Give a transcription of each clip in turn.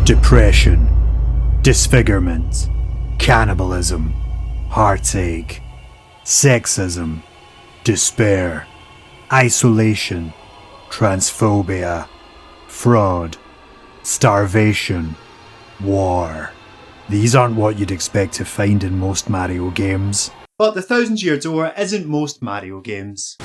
depression, disfigurement, cannibalism, heartache, sexism, despair, isolation, transphobia, fraud, starvation, war. These aren't what you'd expect to find in most Mario games. But the Thousand Year Door isn't most Mario games.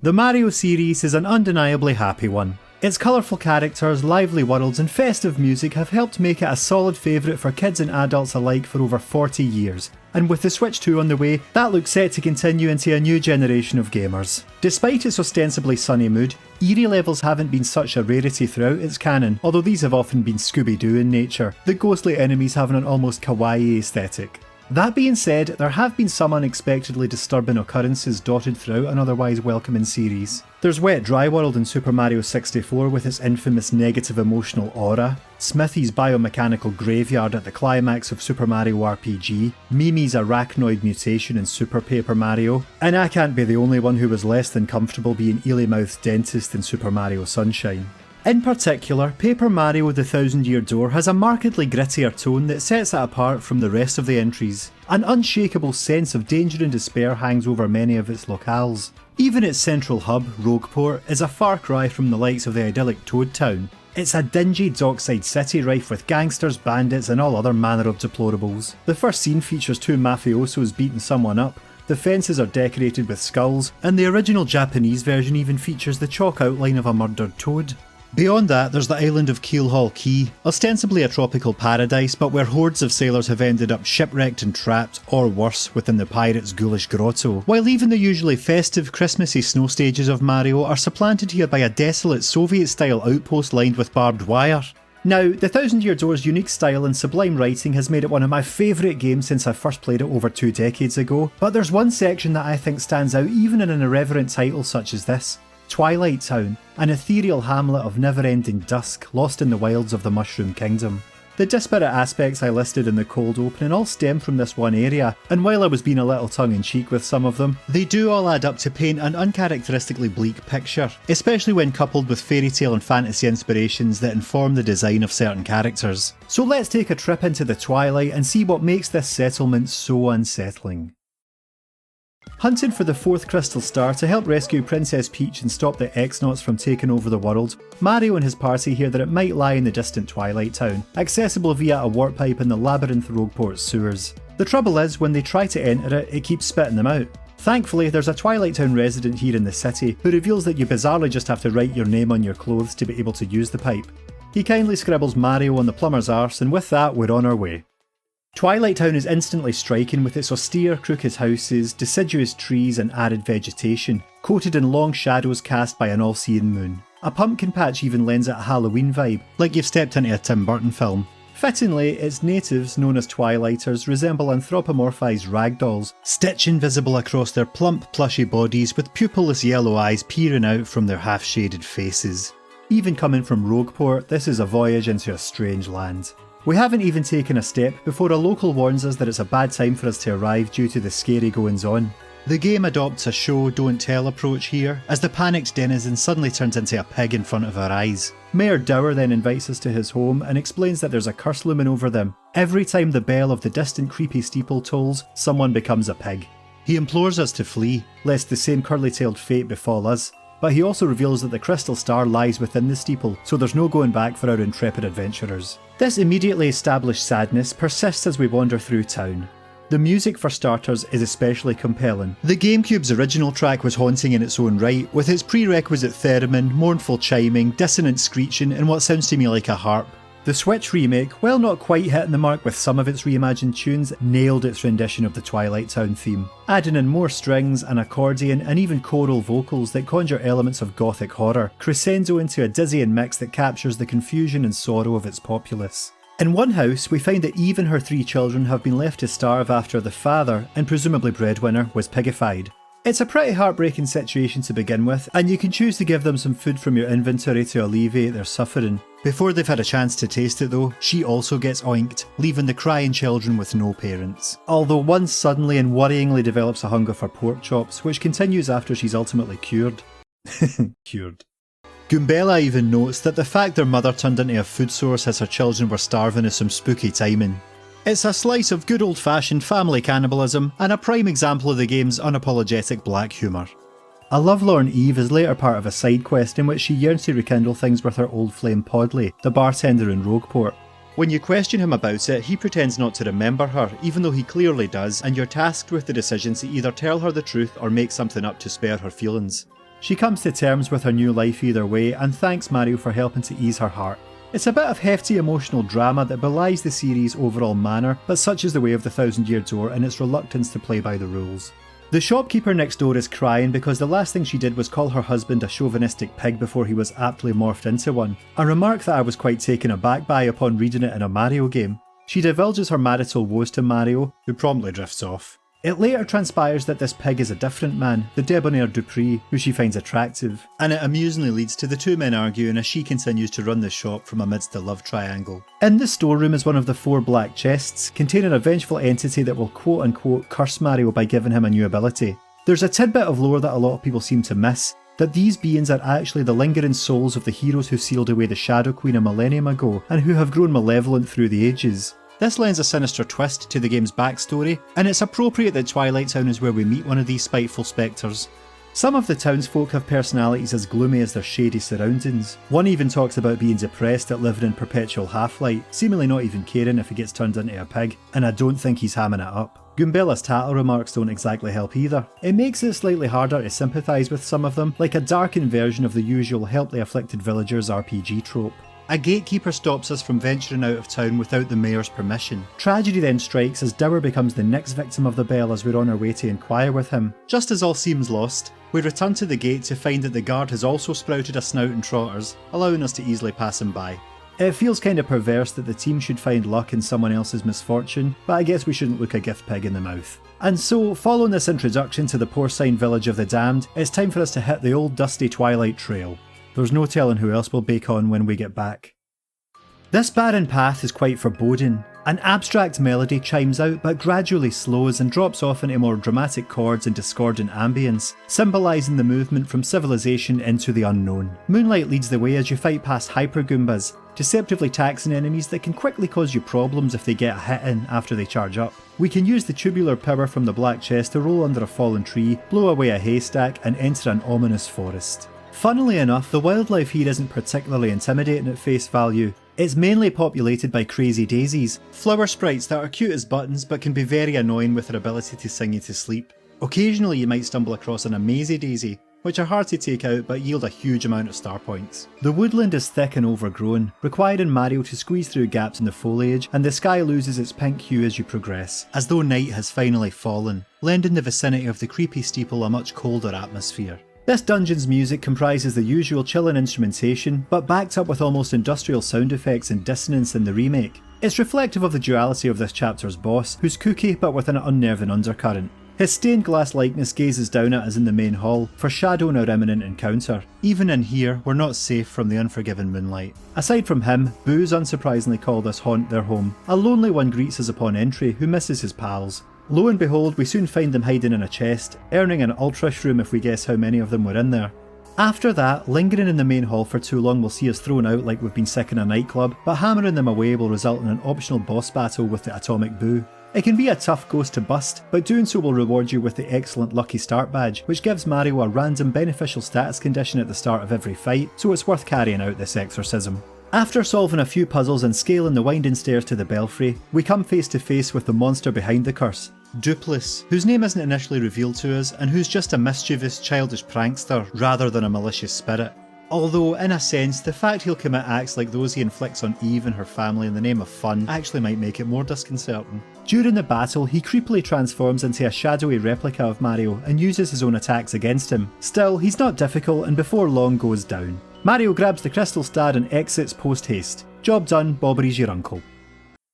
The Mario series is an undeniably happy one. Its colourful characters, lively worlds and festive music have helped make it a solid favourite for kids and adults alike for over 40 years, and with the Switch 2 on the way, that looks set to continue into a new generation of gamers. Despite its ostensibly sunny mood, eerie levels haven't been such a rarity throughout its canon, although these have often been Scooby-Doo in nature, the ghostly enemies having an almost kawaii aesthetic. That being said, there have been some unexpectedly disturbing occurrences dotted throughout an otherwise welcoming series. There's Wet Dry World in Super Mario 64 with its infamous negative emotional aura, Smithy's biomechanical graveyard at the climax of Super Mario RPG, Mimi's arachnoid mutation in Super Paper Mario, and I can't be the only one who was less than comfortable being Eely-mouthed dentist in Super Mario Sunshine. In particular, Paper Mario The Thousand Year Door has a markedly grittier tone that sets it apart from the rest of the entries. An unshakable sense of danger and despair hangs over many of its locales. Even its central hub, Rogueport, is a far cry from the likes of the idyllic Toad Town. It's a dingy dockside city rife with gangsters, bandits and all other manner of deplorables. The first scene features two mafiosos beating someone up, the fences are decorated with skulls, and the original Japanese version even features the chalk outline of a murdered toad. Beyond that, there's the island of Keelhaul Key, ostensibly a tropical paradise, but where hordes of sailors have ended up shipwrecked and trapped, or worse, within the pirates' ghoulish grotto, while even the usually festive, Christmassy snow stages of Mario are supplanted here by a desolate Soviet-style outpost lined with barbed wire. Now, The Thousand Year Door's unique style and sublime writing has made it one of my favourite games since I first played it over 2 decades ago, but there's one section that I think stands out even in an irreverent title such as this. Twilight Town, an ethereal hamlet of never-ending dusk lost in the wilds of the Mushroom Kingdom. The disparate aspects I listed in the cold opening all stem from this one area, and while I was being a little tongue-in-cheek with some of them, they do all add up to paint an uncharacteristically bleak picture, especially when coupled with fairy tale and fantasy inspirations that inform the design of certain characters. So let's take a trip into the Twilight and see what makes this settlement so unsettling. Hunting for the 4th crystal star to help rescue Princess Peach and stop the X-Nauts from taking over the world, Mario and his party hear that it might lie in the distant Twilight Town, accessible via a warp pipe in the labyrinth Rogueport sewers. The trouble is, when they try to enter it, it keeps spitting them out. Thankfully, there's a Twilight Town resident here in the city who reveals that you bizarrely just have to write your name on your clothes to be able to use the pipe. He kindly scribbles Mario on the plumber's arse, and with that, we're on our way. Twilight Town is instantly striking with its austere, crooked houses, deciduous trees and arid vegetation, coated in long shadows cast by an all-seeing moon. A pumpkin patch even lends it a Halloween vibe, like you've stepped into a Tim Burton film. Fittingly, its natives, known as Twilighters, resemble anthropomorphised ragdolls, stitch invisible across their plump, plushy bodies with pupilless yellow eyes peering out from their half-shaded faces. Even coming from Rogueport, this is a voyage into a strange land. We haven't even taken a step before a local warns us that it's a bad time for us to arrive due to the scary goings on. The game adopts a show don't tell approach here, as the panicked denizen suddenly turns into a pig in front of our eyes. Mayor Dower then invites us to his home and explains that there's a curse looming over them. Every time the bell of the distant creepy steeple tolls, someone becomes a pig. He implores us to flee, lest the same curly-tailed fate befall us. But he also reveals that the crystal star lies within the steeple, so there's no going back for our intrepid adventurers. This immediately established sadness persists as we wander through town. The music, for starters, is especially compelling. The Gamecube's original track was haunting in its own right, with its prerequisite theremin, mournful chiming, dissonant screeching, and what sounds to me like a harp. The Switch remake, while not quite hitting the mark with some of its reimagined tunes, nailed its rendition of the Twilight Town theme, adding in more strings, an accordion, and even choral vocals that conjure elements of gothic horror, crescendo into a dizzying mix that captures the confusion and sorrow of its populace. In one house, we find that Eve and her 3 children have been left to starve after the father, and presumably breadwinner, was pigified. It's a pretty heartbreaking situation to begin with, and you can choose to give them some food from your inventory to alleviate their suffering. Before they've had a chance to taste it though, she also gets oinked, leaving the crying children with no parents. Although one suddenly and worryingly develops a hunger for pork chops, which continues after she's ultimately cured. Cured. Goombella even notes that the fact their mother turned into a food source as her children were starving is some spooky timing. It's a slice of good old-fashioned family cannibalism, and a prime example of the game's unapologetic black humour. A lovelorn Eve is later part of a side quest in which she yearns to rekindle things with her old flame Podley, the bartender in Rogueport. When you question him about it, he pretends not to remember her, even though he clearly does, and you're tasked with the decision to either tell her the truth or make something up to spare her feelings. She comes to terms with her new life either way, and thanks Mario for helping to ease her heart. It's a bit of hefty emotional drama that belies the series' overall manner, but such is the way of the Thousand Year Door and its reluctance to play by the rules. The shopkeeper next door is crying because the last thing she did was call her husband a chauvinistic pig before he was aptly morphed into one, a remark that I was quite taken aback by upon reading it in a Mario game. She divulges her marital woes to Mario, who promptly drifts off. It later transpires that this pig is a different man, the debonair Dupree, who she finds attractive, and it amusingly leads to the two men arguing as she continues to run the shop from amidst the love triangle. In the storeroom is one of the 4 black chests, containing a vengeful entity that will quote-unquote curse Mario by giving him a new ability. There's a tidbit of lore that a lot of people seem to miss, that these beings are actually the lingering souls of the heroes who sealed away the Shadow Queen a millennium ago, and who have grown malevolent through the ages. This lends a sinister twist to the game's backstory, and it's appropriate that Twilight Town is where we meet one of these spiteful spectres. Some of the townsfolk have personalities as gloomy as their shady surroundings. One even talks about being depressed at living in perpetual half-light, seemingly not even caring if he gets turned into a pig, and I don't think he's hamming it up. Goombella's tattle remarks don't exactly help either. It makes it slightly harder to sympathise with some of them, like a darkened version of the usual help the afflicted villagers RPG trope. A gatekeeper stops us from venturing out of town without the mayor's permission. Tragedy then strikes as Dower becomes the next victim of the bell as we're on our way to inquire with him. Just as all seems lost, we return to the gate to find that the guard has also sprouted a snout and trotters, allowing us to easily pass him by. It feels kinda perverse that the team should find luck in someone else's misfortune, but I guess we shouldn't look a gift pig in the mouth. And so, following this introduction to the porcine village of the damned, it's time for us to hit the old dusty Twilight Trail. There's no telling who else will bake on when we get back. This barren path is quite foreboding. An abstract melody chimes out but gradually slows and drops off into more dramatic chords and discordant ambience, symbolising the movement from civilization into the unknown. Moonlight leads the way as you fight past Hyper Goombas, deceptively taxing enemies that can quickly cause you problems if they get a hit in after they charge up. We can use the tubular power from the black chest to roll under a fallen tree, blow away a haystack and enter an ominous forest. Funnily enough, the wildlife here isn't particularly intimidating at face value. It's mainly populated by crazy daisies, flower sprites that are cute as buttons but can be very annoying with their ability to sing you to sleep. Occasionally you might stumble across an amazy daisy, which are hard to take out but yield a huge amount of star points. The woodland is thick and overgrown, requiring Mario to squeeze through gaps in the foliage, and the sky loses its pink hue as you progress, as though night has finally fallen, lending the vicinity of the creepy steeple a much colder atmosphere. This dungeon's music comprises the usual chilling instrumentation, but backed up with almost industrial sound effects and dissonance in the remake. It's reflective of the duality of this chapter's boss, who's kooky but with an unnerving undercurrent. His stained glass likeness gazes down at us in the main hall, foreshadowing our imminent encounter. Even in here, we're not safe from the unforgiving moonlight. Aside from him, Boos unsurprisingly call this haunt their home. A lonely one greets us upon entry, who misses his pals. Lo and behold, we soon find them hiding in a chest, earning an ultra shroom if we guess how many of them were in there. After that, lingering in the main hall for too long will see us thrown out like we've been sick in a nightclub, but hammering them away will result in an optional boss battle with the Atomic Boo. It can be a tough ghost to bust, but doing so will reward you with the excellent Lucky Start badge, which gives Mario a random beneficial status condition at the start of every fight, so it's worth carrying out this exorcism. After solving a few puzzles and scaling the winding stairs to the belfry, we come face to face with the monster behind the curse, Dupless, whose name isn't initially revealed to us and who's just a mischievous, childish prankster rather than a malicious spirit. Although, in a sense, the fact he'll commit acts like those he inflicts on Eve and her family in the name of fun actually might make it more disconcerting. During the battle, he creepily transforms into a shadowy replica of Mario and uses his own attacks against him. Still, he's not difficult and before long goes down. Mario grabs the crystal star and exits post-haste. Job done, Bobbery's your uncle.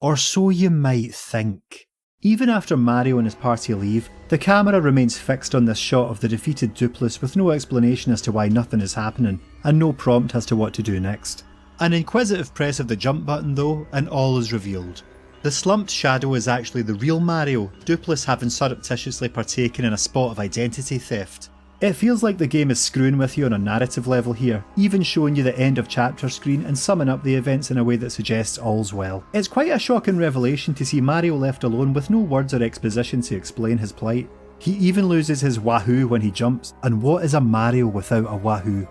Or so you might think. Even after Mario and his party leave, the camera remains fixed on this shot of the defeated Dupless with no explanation as to why nothing is happening, and no prompt as to what to do next. An inquisitive press of the jump button though, and all is revealed. The slumped shadow is actually the real Mario, Dupless having surreptitiously partaken in a spot of identity theft. It feels like the game is screwing with you on a narrative level here, even showing you the end of chapter screen and summing up the events in a way that suggests all's well. It's quite a shocking revelation to see Mario left alone with no words or exposition to explain his plight. He even loses his wahoo when he jumps, and what is a Mario without a wahoo?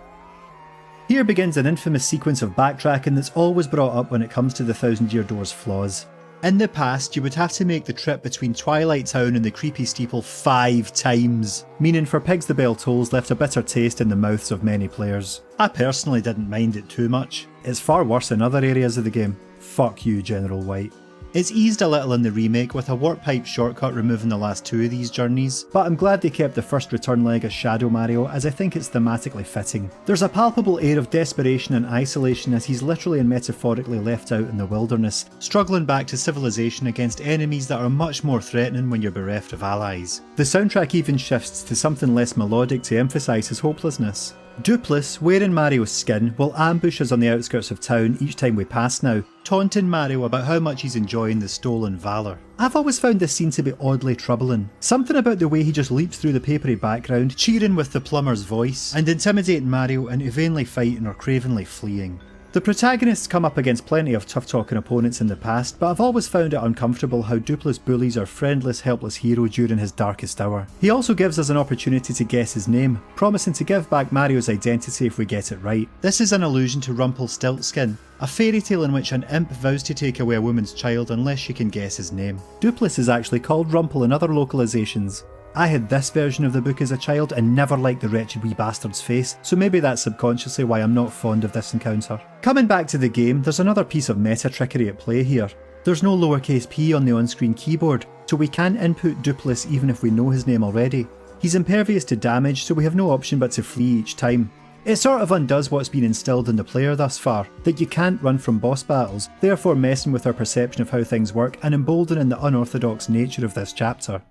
Here begins an infamous sequence of backtracking that's always brought up when it comes to the Thousand Year Door's flaws. In the past, you would have to make the trip between Twilight Town and the creepy Steeple 5 times, meaning for Pigs the Bell Tolls left a bitter taste in the mouths of many players. I personally didn't mind it too much. It's far worse in other areas of the game. Fuck you, General White. It's eased a little in the remake with a warp pipe shortcut removing the last 2 of these journeys, but I'm glad they kept the first return leg as Shadow Mario as I think it's thematically fitting. There's a palpable air of desperation and isolation as he's literally and metaphorically left out in the wilderness, struggling back to civilization against enemies that are much more threatening when you're bereft of allies. The soundtrack even shifts to something less melodic to emphasise his hopelessness. Dupless, wearing Mario's skin, will ambush us on the outskirts of town each time we pass now, taunting Mario about how much he's enjoying the stolen valour. I've always found this scene to be oddly troubling. Something about the way he just leaps through the papery background, cheering with the plumber's voice, and intimidating Mario into vainly fighting or cravenly fleeing. The protagonists come up against plenty of tough-talking opponents in the past, but I've always found it uncomfortable how Dupless bullies our friendless, helpless hero during his darkest hour. He also gives us an opportunity to guess his name, promising to give back Mario's identity if we get it right. This is an allusion to Rumpelstiltskin, a fairy tale in which an imp vows to take away a woman's child unless she can guess his name. Dupless is actually called Rumpel in other localizations. I had this version of the book as a child and never liked the wretched wee bastard's face, so maybe that's subconsciously why I'm not fond of this encounter. Coming back to the game, there's another piece of meta trickery at play here. There's no lowercase p on the on-screen keyboard, so we can input Dupless even if we know his name already. He's impervious to damage, so we have no option but to flee each time. It sort of undoes what's been instilled in the player thus far, that you can't run from boss battles, therefore messing with our perception of how things work and emboldening the unorthodox nature of this chapter.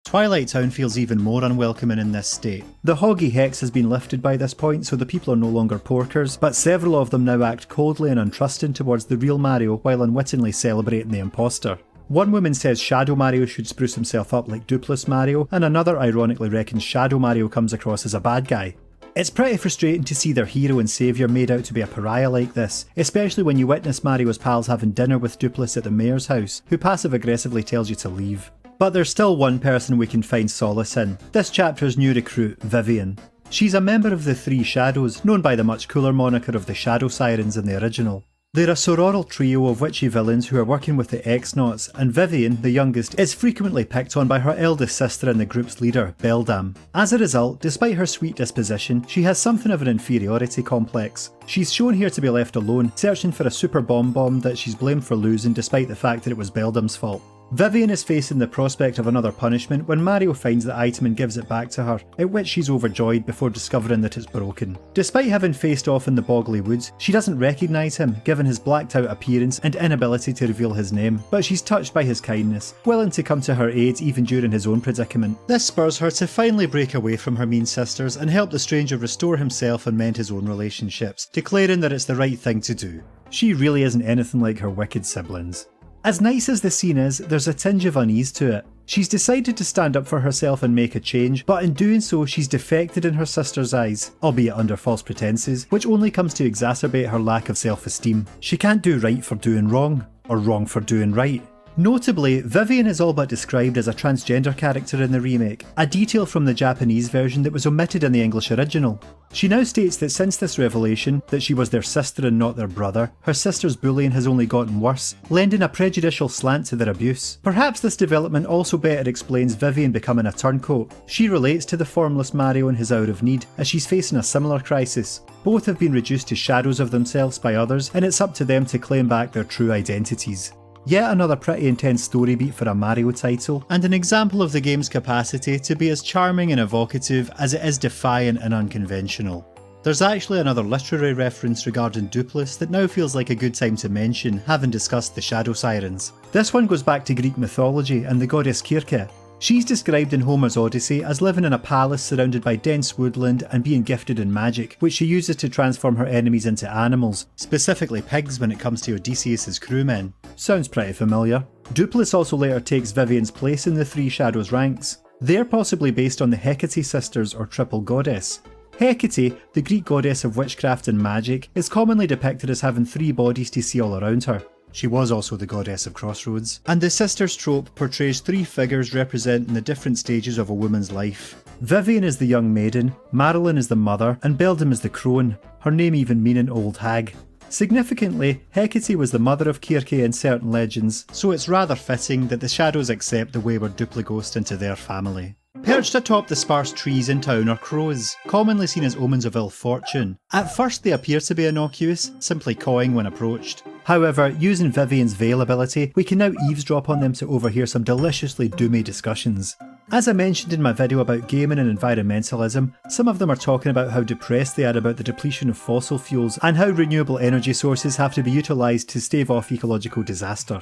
Twilight Town feels even more unwelcoming in this state. The Hoggy Hex has been lifted by this point, so the people are no longer porkers, but several of them now act coldly and untrusting towards the real Mario while unwittingly celebrating the imposter. One woman says Shadow Mario should spruce himself up like Dupless Mario, and another ironically reckons Shadow Mario comes across as a bad guy. It's pretty frustrating to see their hero and saviour made out to be a pariah like this, especially when you witness Mario's pals having dinner with Dupless at the mayor's house, who passive-aggressively tells you to leave. But there's still one person we can find solace in, this chapter's new recruit, Vivian. She's a member of the Three Shadows, known by the much cooler moniker of the Shadow Sirens in the original. They're a sororal trio of witchy villains who are working with the X-Naughts, and Vivian, the youngest, is frequently picked on by her eldest sister and the group's leader, Beldam. As a result, despite her sweet disposition, she has something of an inferiority complex. She's shown here to be left alone, searching for a super bomb that she's blamed for losing despite the fact that it was Beldam's fault. Vivian is facing the prospect of another punishment when Mario finds the item and gives it back to her, at which she's overjoyed before discovering that it's broken. Despite having faced off in the Boggly Woods, she doesn't recognise him, given his blacked out appearance and inability to reveal his name, but she's touched by his kindness, willing to come to her aid even during his own predicament. This spurs her to finally break away from her mean sisters and help the stranger restore himself and mend his own relationships, declaring that it's the right thing to do. She really isn't anything like her wicked siblings. As nice as the scene is, there's a tinge of unease to it. She's decided to stand up for herself and make a change, but in doing so she's defected in her sister's eyes, albeit under false pretences, which only comes to exacerbate her lack of self-esteem. She can't do right for doing wrong, or wrong for doing right. Notably, Vivian is all but described as a transgender character in the remake, a detail from the Japanese version that was omitted in the English original. She now states that since this revelation, that she was their sister and not their brother, her sister's bullying has only gotten worse, lending a prejudicial slant to their abuse. Perhaps this development also better explains Vivian becoming a turncoat. She relates to the formless Mario in his hour of need, as she's facing a similar crisis. Both have been reduced to shadows of themselves by others, and it's up to them to claim back their true identities. Yet another pretty intense story beat for a Mario title, and an example of the game's capacity to be as charming and evocative as it is defiant and unconventional. There's actually another literary reference regarding Dupless that now feels like a good time to mention, having discussed the Shadow Sirens. This one goes back to Greek mythology and the goddess Kirke. She's described in Homer's Odyssey as living in a palace surrounded by dense woodland and being gifted in magic, which she uses to transform her enemies into animals, specifically pigs when it comes to Odysseus' crewmen. Sounds pretty familiar. Dupless also later takes Vivian's place in the Three Shadows ranks. They're possibly based on the Hecate sisters or triple goddess. Hecate, the Greek goddess of witchcraft and magic, is commonly depicted as having 3 bodies to see all around her. She was also the goddess of crossroads. And the sisters trope portrays 3 figures representing the different stages of a woman's life. Vivian is the young maiden, Marilyn is the mother, and Beldam is the crone, her name even meaning old hag. Significantly, Hecate was the mother of Circe in certain legends, so it's rather fitting that the shadows accept the wayward Duplighost into their family. Perched atop the sparse trees in town are crows, commonly seen as omens of ill fortune. At first they appear to be innocuous, simply cawing when approached. However, using Vivian's veil ability, we can now eavesdrop on them to overhear some deliciously doomy discussions. As I mentioned in my video about gaming and environmentalism, some of them are talking about how depressed they are about the depletion of fossil fuels and how renewable energy sources have to be utilised to stave off ecological disaster.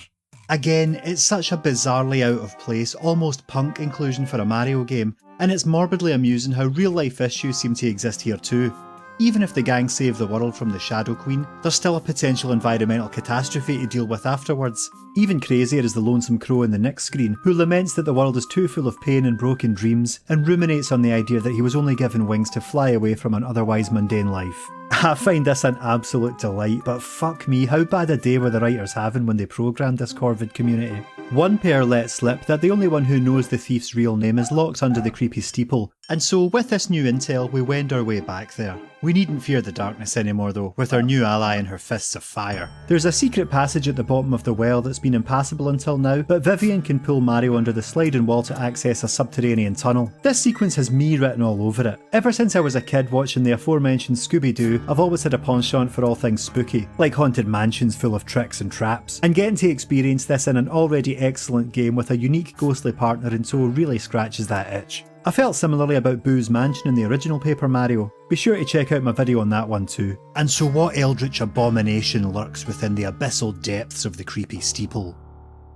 Again, it's such a bizarrely out of place, almost punk inclusion for a Mario game, and it's morbidly amusing how real life issues seem to exist here too. Even if the gang save the world from the Shadow Queen, there's still a potential environmental catastrophe to deal with afterwards. Even crazier is the lonesome crow in the next screen, who laments that the world is too full of pain and broken dreams, and ruminates on the idea that he was only given wings to fly away from an otherwise mundane life. I find this an absolute delight, but fuck me, how bad a day were the writers having when they programmed this Corvid community. One pair let slip that the only one who knows the thief's real name is locked under the creepy Steeple, and so with this new intel we wend our way back there. We needn't fear the darkness anymore though, with our new ally and her fists of fire. There's a secret passage at the bottom of the well that's been impassable until now, but Vivian can pull Mario under the sliding wall to access a subterranean tunnel. This sequence has me written all over it. Ever since I was a kid watching the aforementioned Scooby-Doo, I've always had a penchant for all things spooky, like haunted mansions full of tricks and traps, and getting to experience this in an already excellent game with a unique ghostly partner in tow really scratches that itch. I felt similarly about Boo's mansion in the original Paper Mario. Be sure to check out my video on that one too. And so what eldritch abomination lurks within the abyssal depths of the creepy Steeple?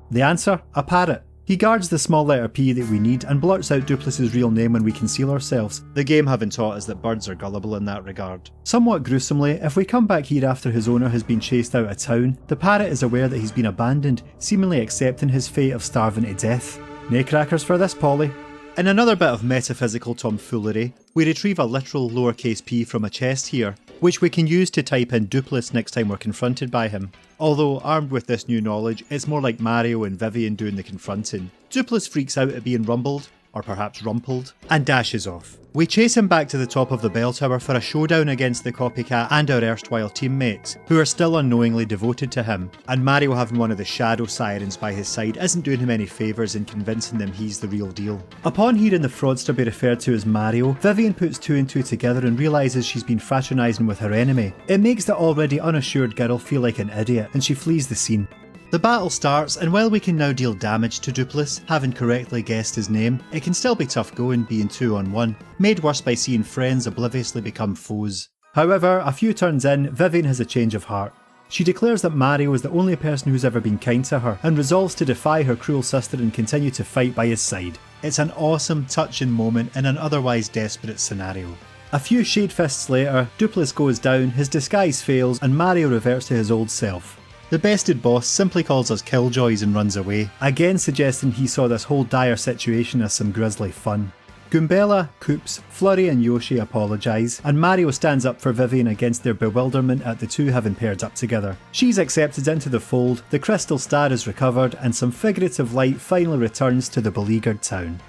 The answer? A parrot. He guards the small letter P that we need and blurts out Duplis' real name when we conceal ourselves, the game having taught us that birds are gullible in that regard. Somewhat gruesomely, if we come back here after his owner has been chased out of town, the parrot is aware that he's been abandoned, seemingly accepting his fate of starving to death. Nae crackers for this, Polly. In another bit of metaphysical tomfoolery, we retrieve a literal lowercase p from a chest here, which we can use to type in Duplis next time we're confronted by him. Although, armed with this new knowledge, it's more like Mario and Vivian doing the confronting. Duplis freaks out at being rumbled, or perhaps rumpled, and dashes off. We chase him back to the top of the bell tower for a showdown against the copycat and our erstwhile teammates, who are still unknowingly devoted to him, and Mario having one of the shadow sirens by his side isn't doing him any favours in convincing them he's the real deal. Upon hearing the fraudster be referred to as Mario, Vivian puts 2 and 2 together and realises she's been fraternising with her enemy. It makes the already unassured girl feel like an idiot, and she flees the scene. The battle starts, and while we can now deal damage to Duplis, having correctly guessed his name, it can still be tough going being 2-on-1, made worse by seeing friends obliviously become foes. However, a few turns in, Vivian has a change of heart. She declares that Mario is the only person who's ever been kind to her, and resolves to defy her cruel sister and continue to fight by his side. It's an awesome, touching moment in an otherwise desperate scenario. A few shade fists later, Duplis goes down, his disguise fails, and Mario reverts to his old self. The bested boss simply calls us killjoys and runs away, again suggesting he saw this whole dire situation as some grisly fun. Goombella, Koops, Flurry and Yoshi apologise, and Mario stands up for Vivian against their bewilderment at the two having paired up together. She's accepted into the fold, the crystal star is recovered, and some figurative light finally returns to the beleaguered town.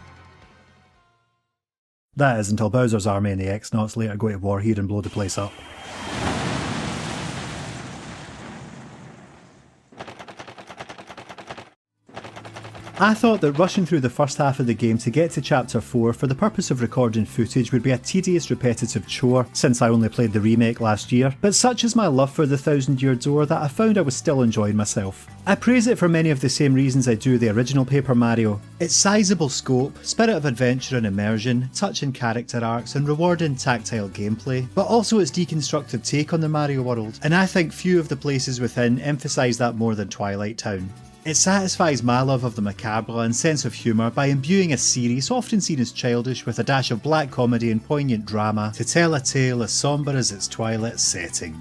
That is until Bowser's army and the X-Nauts later go to war here and blow the place up. I thought that rushing through the first half of the game to get to chapter 4 for the purpose of recording footage would be a tedious repetitive chore, since I only played the remake last year, but such is my love for the Thousand Year Door that I found I was still enjoying myself. I praise it for many of the same reasons I do the original Paper Mario. Its sizable scope, spirit of adventure and immersion, touching character arcs and rewarding tactile gameplay, but also its deconstructive take on the Mario world, and I think few of the places within emphasise that more than Twilight Town. It satisfies my love of the macabre and sense of humour by imbuing a series often seen as childish with a dash of black comedy and poignant drama to tell a tale as sombre as its Twilight setting.